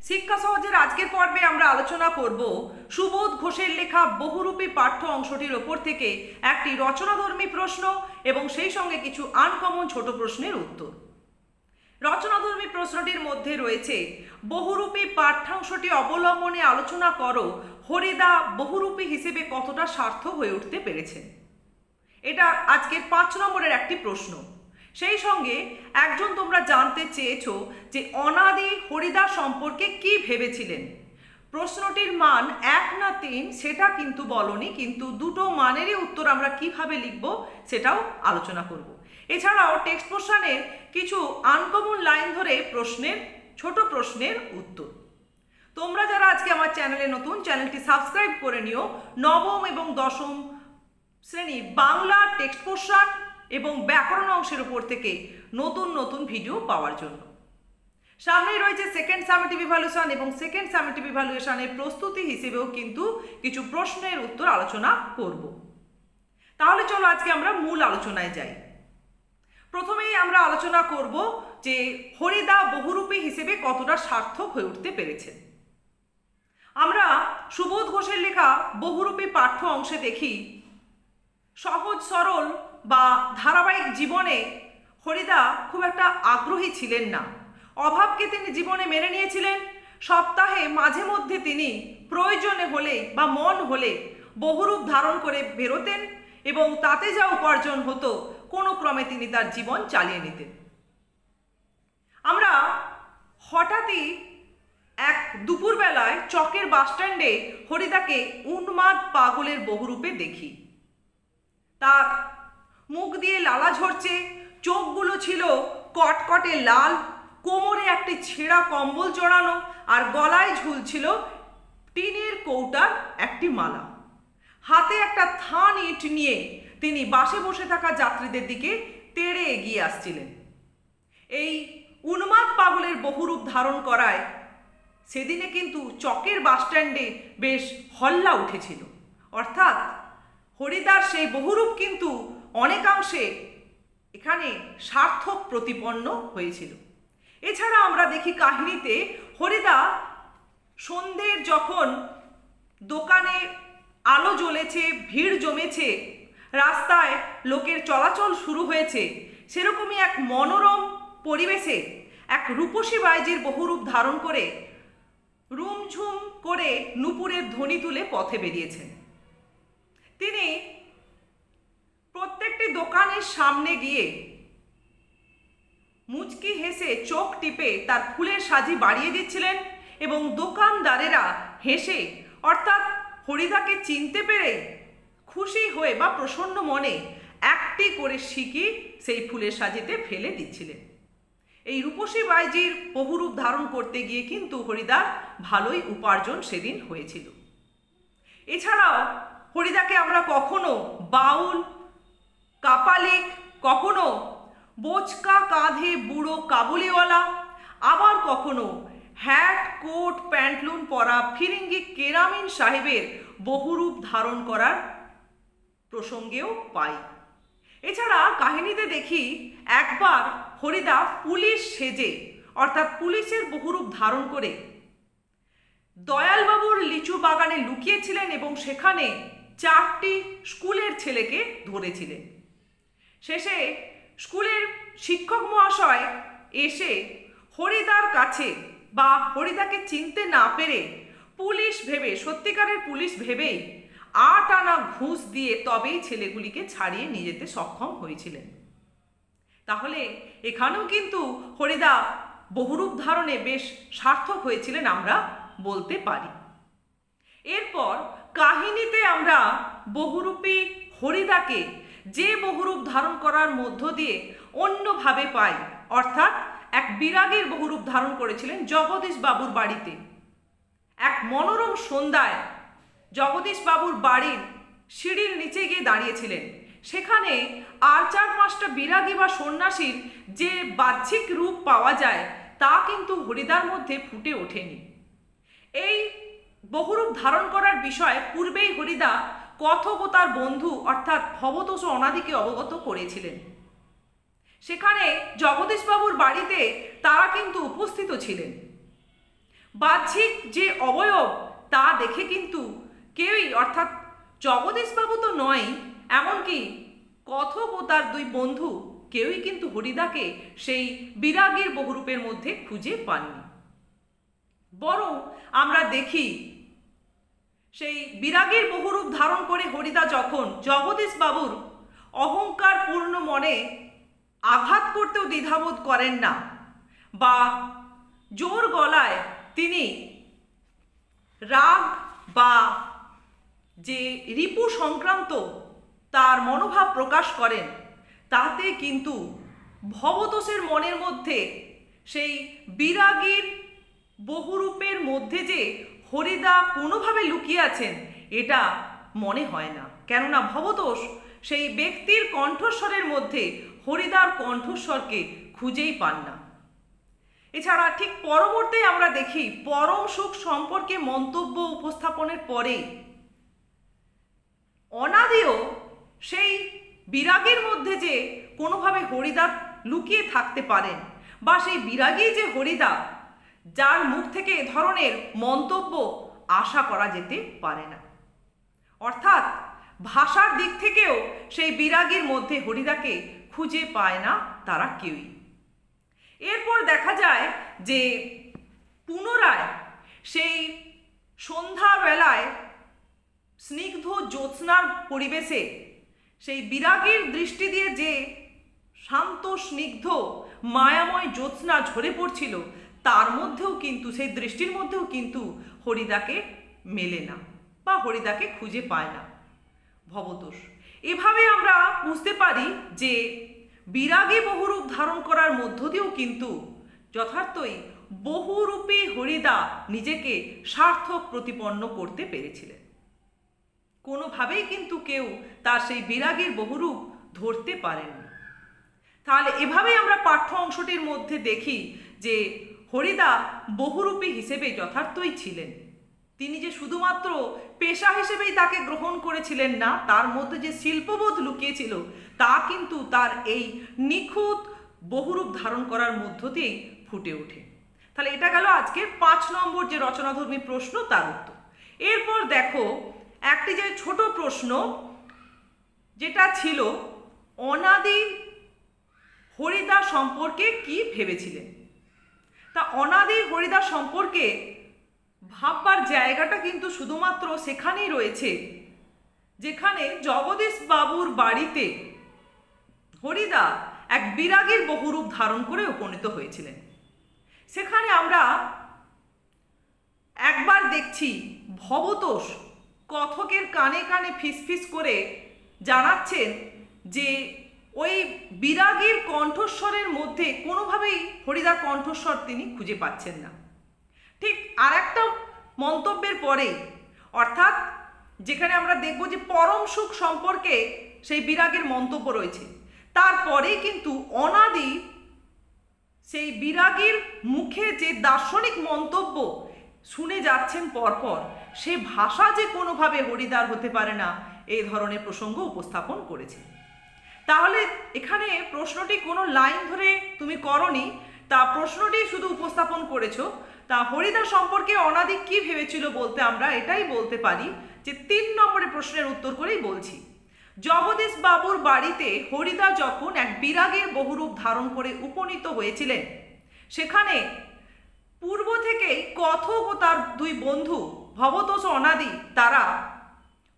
শিক্ষা সহজের আজকের পর্বে আমরা আলোচনা করব সুবোধ ঘোষের লেখা বহুরূপী পাঠ্য অংশটির ওপর থেকে একটি রচনাধর্মী প্রশ্ন এবং সেই সঙ্গে কিছু আনকমন ছোট প্রশ্নের উত্তর। রচনাধর্মী প্রশ্নটির মধ্যে রয়েছে, বহুরূপী পাঠ্যাংশটি অবলম্বনে আলোচনা করো হরিদা বহুরূপী হিসেবে কতটা সার্থক হয়ে উঠতে পেরেছেন। এটা আজকের 5 নম্বরের একটি প্রশ্ন। সেই সঙ্গে একজন তোমরা জানতে চেয়েছো যে অনাদি হরিদা সম্পর্কে কি ভেবেছিলেন। প্রশ্নটির মান 1 না 3 সেটা কিন্তু বলনি, কিন্তু দুটো মানেরই উত্তর আমরা কিভাবে লিখব সেটাও আলোচনা করব। এছাড়াও টেক্সট পোর্শনের কিছু আনকমন লাইন ধরে ছোট প্রশ্নের উত্তর। তোমরা যারা আজকে আমার চ্যানেলে নতুন, চ্যানেলটি সাবস্ক্রাইব করে নিও নবম এবং দশম শ্রেণীর বাংলা টেক্সট পোর্শন এবং ব্যাকরণ অংশের উপর থেকে নতুন নতুন ভিডিও পাওয়ার জন্য। সামনেই রয়েছে সেকেন্ড সামেটিভ ইভ্যালুয়েশন এবং সেকেন্ড সামেটিভ ইভ্যালুয়েশনের প্রস্তুতি হিসেবেও কিন্তু কিছু প্রশ্নের উত্তর আলোচনা করব। তাহলে চলো আজকে আমরা মূল আলোচনায় যাই। প্রথমেই আমরা আলোচনা করব যে হরিদা বহুরূপী হিসেবে কতটা সার্থক হয়ে উঠতে পেরেছেন। আমরা সুবোধ ঘোষের লেখা বহুরূপী পাঠ্য অংশে দেখি, সহজ সরল বা ধারাবাহিক জীবনে হরিদা খুব একটা আগ্রহী ছিলেন না। অভাবকে তিনি জীবনে মেনে নিয়েছিলেন। সপ্তাহে মাঝে মধ্যে তিনি প্রয়োজনে হলে বা মন হলে বহুরূপ ধারণ করে বেরোতেন এবং তাতে যা উপার্জন হতো কোনো ক্রমে তিনি তার জীবন চালিয়ে নিতেন। আমরা হঠাৎই এক দুপুরবেলায় চকের বাসস্ট্যান্ডে হরিদাকে উন্মাদ পাগলের বহুরূপে দেখি। তার মুখ দিয়ে লালা ঝরছে, চোখগুলো ছিল কটকটে লাল, কোমরে একটি ছেঁড়া কম্বল জড়ানো আর গলায় ঝুলছিল টিনের কৌটার একটি মালা। হাতে একটা থান ইট নিয়ে তিনি বাসে বসে থাকা যাত্রীদের দিকে তেড়ে এগিয়ে আসছিলেন। এই উন্মাদ পাগলের বহুরূপ ধারণ করায় সেদিনে কিন্তু চকের বাসস্ট্যান্ডে বেশ হল্লা উঠেছিল। অর্থাৎ হরিদার সেই বহুরূপ কিন্তু অনেকাংশে এখানে সার্থক প্রতিপন্ন হয়েছিল। এছাড়া আমরা দেখি কাহিনীতে হরিদা সন্ধ্যের যখন দোকানে আলো জ্বলেছে, ভিড় জমেছে, রাস্তায় লোকের চলাচল শুরু হয়েছে, সেরকমই এক মনোরম পরিবেশে এক রূপসী বাইজির বহুরূপ ধারণ করে রুমঝুম করে নূপুরের ধ্বনি তুলে পথে বেরিয়েছেন। তিনি প্রত্যেকটি দোকানের সামনে গিয়ে মুচকি হেসে চোখ টিপে তার ফুলের সাজি বাড়িয়ে দিচ্ছিলেন এবং দোকানদারেরা হেসে অর্থাৎ হরিদাকে চিনতে পেরে খুশি হয়ে বা প্রসন্ন মনে একটি করে সিকি সেই ফুলের সাজিতে ফেলে দিচ্ছিলেন। এই রূপসী বাইজির বহুরূপ ধারণ করতে গিয়ে কিন্তু হরিদার ভালোই উপার্জন সেদিন হয়েছিল। এছাড়াও হরিদাকে আমরা কখনো বাউল, কাপালিক, কখনো বোচকা কাঁধে বুড়ো কাবুলিওয়ালা, আবার কখনো হ্যাট কোট প্যান্টলুন পরা ফিরিঙ্গি কেরামিন সাহেবের বহুরূপ ধারণ করার প্রসঙ্গেও পাই। এছাড়া কাহিনীতে দেখি একবার হরিদা পুলিশ সেজে অর্থাৎ পুলিশের বহুরূপ ধারণ করে দয়ালবাবুর লিচু বাগানে লুকিয়েছিলেন এবং সেখানে 4টি স্কুলের ছেলেকে ধরেছিলেন। শেষে স্কুলের শিক্ষক মহাশয় এসে হরিদার কাছে বা হরিদাকে চিনতে না পেরে পুলিশ ভেবে, সত্যিকারের পুলিশ ভেবেই 8 আনা ঘুষ দিয়ে তবেই ছেলেগুলিকে ছাড়িয়ে নিয়ে যেতে সক্ষম হয়েছিলেন। তাহলে এখানেও কিন্তু হরিদা বহুরূপ ধারণে বেশ সার্থক হয়েছিলেন আমরা বলতে পারি। এরপর কাহিনীতে আমরা বহুরূপী হরিদাকে যে বহুরূপ ধারণ করার মধ্য দিয়ে অন্যভাবে পাই, অর্থাৎ এক বিরাগের বহুরূপ ধারণ করেছিলেন জগদীশ বাবুর বাড়িতে। এক মনোরম সন্ধ্যায় জগদীশ বাবুর বাড়ির সিঁড়ির নিচে গিয়ে দাঁড়িয়েছিলেন। সেখানে আর 4-5টা বিরাগী বা সন্ন্যাসীর যে বাহ্যিক রূপ পাওয়া যায় তা কিন্তু হরিদার মধ্যে ফুটে ওঠেনি। এই বহুরূপ ধারণ করার বিষয়ে পূর্বেই হরিদা কথক ও তার বন্ধু অর্থাৎ ভবতোষ ও অনাদিকে অবগত করেছিলেন। সেখানে জগদীশবাবুর বাড়িতে তারা কিন্তু উপস্থিত ছিলেন। বাহ্যিক যে অবয়ব তা দেখে কিন্তু কেউই, অর্থাৎ জগদীশবাবু তো নয়, এমনকি কথক ও তার দুই বন্ধু কেউই কিন্তু হরিদাকে সেই বিরাগীর বহুরূপের মধ্যে খুঁজে পাননি। বরং আমরা দেখি সেই বিরাগীর বহুরূপ ধারণ করে হরিদা যখন জগদীশবাবুর অহংকারপূর্ণ মনে আঘাত করতেও দ্বিধাবোধ করেন না, বা জোর গলায় তিনি রাগ বা যে রিপু সংক্রান্ত তার মনোভাব প্রকাশ করেন, তাতে কিন্তু ভবতোষের মনের মধ্যে সেই বিরাগীর বহুরূপের মধ্যে যে হরিদা কোনোভাবে লুকিয়ে আছেন এটা মনে হয় না। কেননা ভবতোষ সেই ব্যক্তির কণ্ঠস্বরের মধ্যে হরিদার কণ্ঠস্বরকে খুঁজেই পান না। এছাড়া ঠিক পরবর্তী আমরা দেখি পরম সুখ সম্পর্কে মন্তব্য উপস্থাপনের পরে অনাদিও সেই বিরাগের মধ্যে যে কোনোভাবে হরিদা লুকিয়ে থাকতে পারেন, বা সেই বিরাগী যে হরিদা যার মুখ থেকে এ ধরনের মন্তব্য আশা করা যেতে পারে না। অর্থাৎ ভাষার দিক থেকেও সেই বিরাগীর মধ্যে হরিদাকে খুঁজে পায় না তারা কেউই। এরপর দেখা যায় যে পুনরায় সেই সন্ধ্যাবেলায় স্নিগ্ধ জ্যোৎস্নার পরিবেশে সেই বিরাগীর দৃষ্টি দিয়ে যে শান্ত স্নিগ্ধ মায়াময় জ্যোৎস্না ঝরে পড়ছিল, তার মধ্যেও কিন্তু সেই দৃষ্টির মধ্যেও কিন্তু হরিদাকে মেলে না বা হরিদাকে খুঁজে পায় না ভবতোষ। এভাবে আমরা বুঝতে পারি যে বিরাগী বহুরূপ ধারণ করার মধ্য দিয়েও কিন্তু যথার্থই বহুরূপী হরিদা নিজেকে সার্থক প্রতিপন্ন করতে পেরেছিলেন। কোনোভাবেই কিন্তু কেউ তার সেই বিরাগীর বহুরূপ ধরতে পারেননি। তাহলে এভাবেই আমরা পাঠ্য অংশটির মধ্যে দেখি যে হরিদা বহুরূপী হিসেবে যথার্থই ছিলেন। তিনি যে শুধুমাত্র পেশা হিসেবেই তাকে গ্রহণ করেছিলেন না, তার মধ্যে যে শিল্পবোধ লুকিয়েছিল তা কিন্তু তার এই নিখুঁত বহুরূপ ধারণ করার মধ্য দিয়েই ফুটে ওঠে। তাহলে এটা গেল আজকের 5 নম্বর যে রচনাধর্মী প্রশ্ন তার উত্তর। এরপর দেখো একটি যে ছোট প্রশ্ন যেটা ছিল, অনাদি হরিদা সম্পর্কে কি ভেবেছিলেন। তা অনাদি হরিদা সম্পর্কে ভাববার জায়গাটা কিন্তু শুধুমাত্র সেখানেই রয়েছে যেখানে জগদীশ বাবুর বাড়িতে হরিদা এক বিরাগীর বহুরূপ ধারণ করে উপনীত হয়েছিলেন। সেখানে আমরা একবার দেখছি ভবতোষ কথকের কানে কানে ফিসফিস করে জানাচ্ছেন যে ওই বিরাগীর কণ্ঠস্বরের মধ্যে কোনোভাবেই হরিদার কণ্ঠস্বর তিনি খুঁজে পাচ্ছেন না। ঠিক আর একটা মন্তব্যের পরে, অর্থাৎ যেখানে আমরা দেখব যে পরম সুখ সম্পর্কে সেই বিরাগের মন্তব্য রয়েছে, তারপরেই কিন্তু অনাদি সেই বিরাগীর মুখে যে দার্শনিক মন্তব্য শুনে যাচ্ছেন পরপর, সে ভাষা যে কোনোভাবে হরিদার হতে পারে না এই ধরনের প্রসঙ্গ উপস্থাপন করেছে। তাহলে এখানে প্রশ্নটি কোনো লাইন ধরে তুমি করনি, তা প্রশ্নটি শুধু উপস্থাপন করেছো। তা হরিদা সম্পর্কে অনাদি কি ভেবেছিল বলতে আমরা এটাই বলতে পারি যে 3 নম্বরের প্রশ্নের উত্তর করেই বলছি। জগদীশ বাবুর বাড়িতে হরিদা যখন এক বিরাগের বহুরূপ ধারণ করে উপনীত হয়েছিলেন, সেখানে পূর্ব থেকেই কথক ও তার দুই বন্ধু ভবতোষ ও অনাদি তারা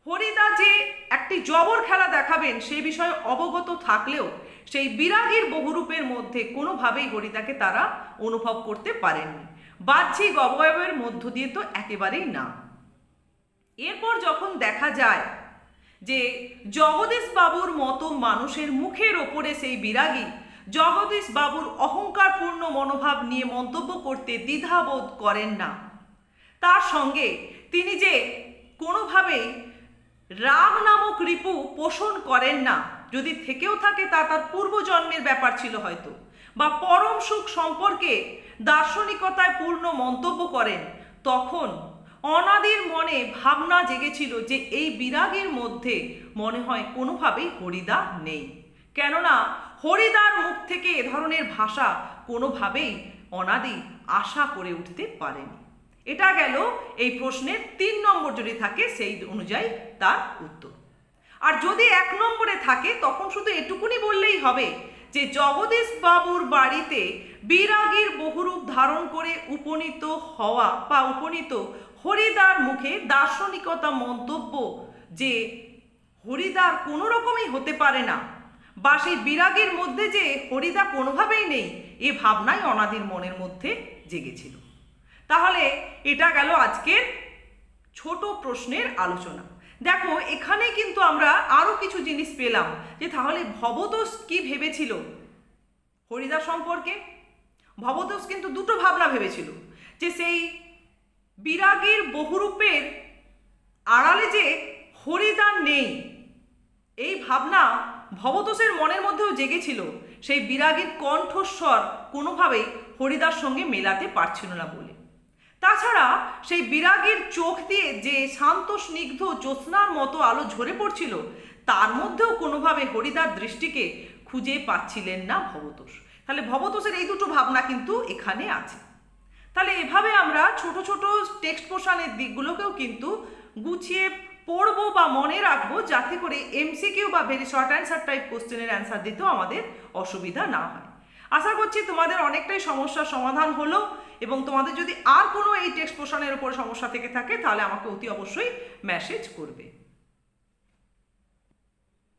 হরিদা যে একটি জবর খেলা দেখাবেন সে বিষয়ে অবগত থাকলেও সেই বিরাগীর বহুরূপের মধ্যে কোনোভাবেই হরিদাকে তারা অনুভব করতে পারেননি। বাহ্যিক অবয়বের মধ্য দিয়ে তো একেবারেই না। এরপর যখন দেখা যায় যে জগদীশ বাবুর মতো মানুষের মুখের ওপরে সেই বিরাগী জগদীশ বাবুর অহংকারপূর্ণ মনোভাব নিয়ে মন্তব্য করতে দ্বিধাবোধ করেন না, তার সঙ্গে তিনি যে কোনোভাবেই রাগ নামক রিপু পোষণ করেন না, যদি থেকেও থাকে তা তার পূর্বজন্মের ব্যাপার ছিল হয়তো, বা পরম সুখ সম্পর্কে দার্শনিকতায় পূর্ণ মন্তব্য করেন, তখন অনাদির মনে ভাবনা জেগেছিল যে এই বিরাগের মধ্যে মনে হয় কোনোভাবেই হরিদা নেই। কেননা হরিদার মুখ থেকে এ ধরনের ভাষা কোনোভাবেই অনাদি আশা করে উঠতে পারেনি। এটা গেল এই প্রশ্নের 3 নম্বর যদি থাকে সেই অনুযায়ী তার উত্তর। আর যদি 1 নম্বরে থাকে তখন শুধু এটুকুনি বললেই হবে যে জগদীশ বাবুর বাড়িতে বিরাগীর বহুরূপ ধারণ করে উপনীত হওয়া বা উপনীত হরিদার মুখে দার্শনিকতা মন্তব্য যে হরিদা কোনো রকমই হতে পারে না বা সেই বিরাগের মধ্যে যে হরিদা কোনোভাবেই নেই, এ ভাবনাই অনাদির মনের মধ্যে জেগেছিল। তাহলে এটা গেল আজকের ছোট প্রশ্নের আলোচনা। দেখো এখানে কিন্তু আমরা আরও কিছু জিনিস পেলাম যে তাহলে ভবতোষ কি ভেবেছিল হরিদা সম্পর্কে। ভবতোষ কিন্তু দুটো ভাবনা ভেবেছিল, যে সেই বিরাগীর বহুরূপের আড়ালে যে হরিদা নেই, এই ভাবনা ভবতোষের মনের মধ্যেও জেগেছিল। সেই বিরাগীর কণ্ঠস্বর কোনোভাবেই হরিদার সঙ্গে মেলাতে পারছিল না বলে। তাছাড়া সেই বিরাগীর চোখ দিয়ে যে শান্ত স্নিগ্ধ জ্যোৎস্নার মতো আলো ঝরে পড়ছিল, তার মধ্যেও কোনোভাবে হরিদার দৃষ্টিকে খুঁজে পাচ্ছিলেন না ভবতোষ। তাহলে ভবতোষের এই দুটো ভাবনা কিন্তু এখানে আছে। তাহলে এভাবে আমরা ছোট ছোট টেক্সট পোর্শনের দিকগুলোকেও কিন্তু গুছিয়ে পড়বো বা মনে রাখবো, যাতে করে এমসিকিউ বা ভেরি শর্ট অ্যান্সার টাইপ কোশ্চেনের অ্যান্সার দিতেও আমাদের অসুবিধা না হয়। আশা করছি তোমাদের অনেকটাই সমস্যার সমাধান হলো, এবং তোমাদের যদি আর কোনো এই টেক্সট পোর্শনের উপর সমস্যা থেকে থাকে তাহলে আমাকে অতি অবশ্যই মেসেজ করবে।